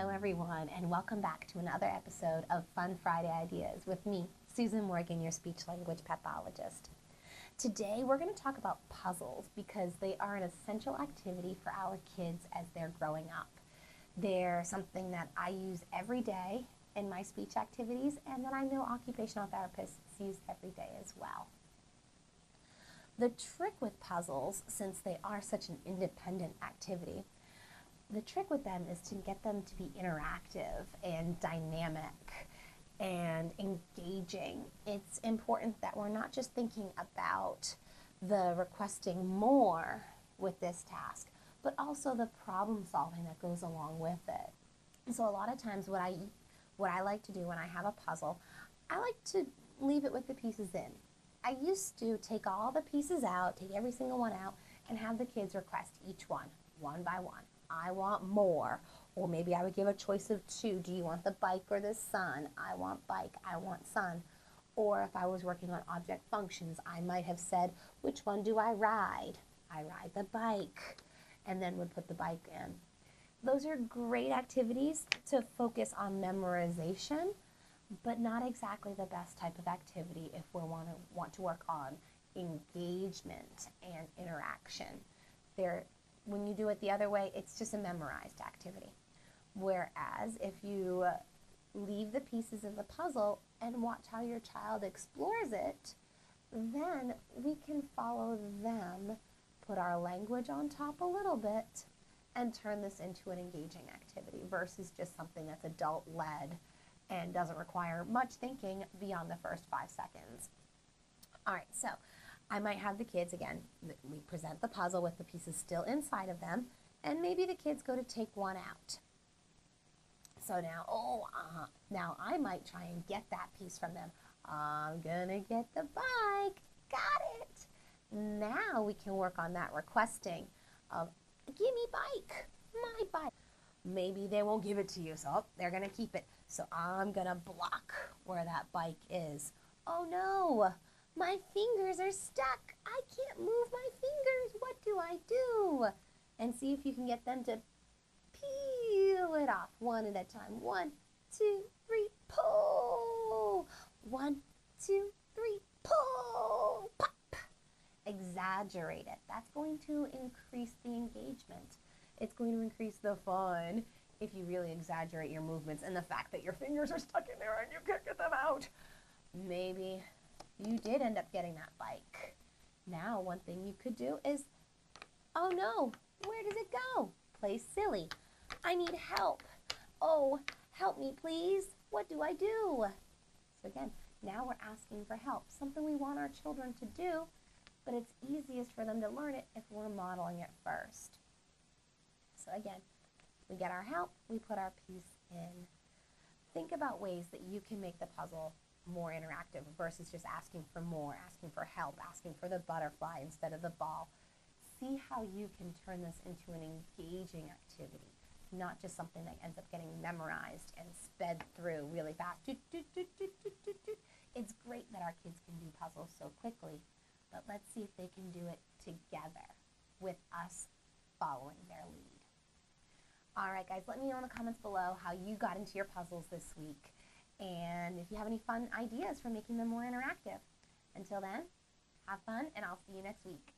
Hello everyone, and welcome back to another episode of Fun Friday Ideas with me, Susan Morgan, your speech-language pathologist. Today we're going to talk about puzzles because they are an essential activity for our kids as they're growing up. They're something that I use every day in my speech activities and that I know occupational therapists use every day as well. The trick with puzzles, since they are such an independent activity, the trick with them is to get them to be interactive and dynamic and engaging. It's important that we're not just thinking about the requesting more with this task, but also the problem solving that goes along with it. So a lot of times what I like to do when I have a puzzle, I like to leave it with the pieces in. I used to take all the pieces out, take every single one out, and have the kids request each one by one. I want more. Or maybe I would give a choice of two. Do you want the bike or the sun? I want bike, I want sun. Or if I was working on object functions, I might have said, which one do I ride? I ride the bike, and then would put the bike in. Those are great activities to focus on memorization, but not exactly the best type of activity if we want to work on engagement and interaction. When you do it the other way, it's just a memorized activity. Whereas if you leave the pieces of the puzzle and watch how your child explores it, then we can follow them, put our language on top a little bit, and turn this into an engaging activity versus just something that's adult-led and doesn't require much thinking beyond the first 5 seconds. All right, so I might have the kids, again, we present the puzzle with the pieces still inside of them, and maybe the kids go to take one out. So now I might try and get that piece from them. I'm gonna get the bike, got it. Now we can work on that requesting of, give me bike, my bike. Maybe they won't give it to you, so they're gonna keep it. So I'm gonna block where that bike is. Oh no, my fingers are stuck. I can't move my fingers. What do I do? And see if you can get them to peel it off one at a time. 1, 2, 3, pull. 1, 2, 3, pull. Pop. Exaggerate it. That's going to increase the engagement. It's going to increase the fun if you really exaggerate your movements and the fact that your fingers are stuck in there and you can't get them out. Maybe you did end up getting that bike. Now, one thing you could do is, oh no, where does it go? Play silly. I need help. Oh, help me please. What do I do? So again, now we're asking for help, something we want our children to do, but it's easiest for them to learn it if we're modeling it first. So again, we get our help, we put our piece in. Think about ways that you can make the puzzle more interactive versus just asking for more, asking for help, asking for the butterfly instead of the ball. See how you can turn this into an engaging activity, not just something that ends up getting memorized and sped through really fast. It's great that our kids can do puzzles so quickly, but let's see if they can do it together with us following their lead. All right, guys, let me know in the comments below how you got into your puzzles this week and if you have any fun ideas for making them more interactive. Until then, have fun, and I'll see you next week.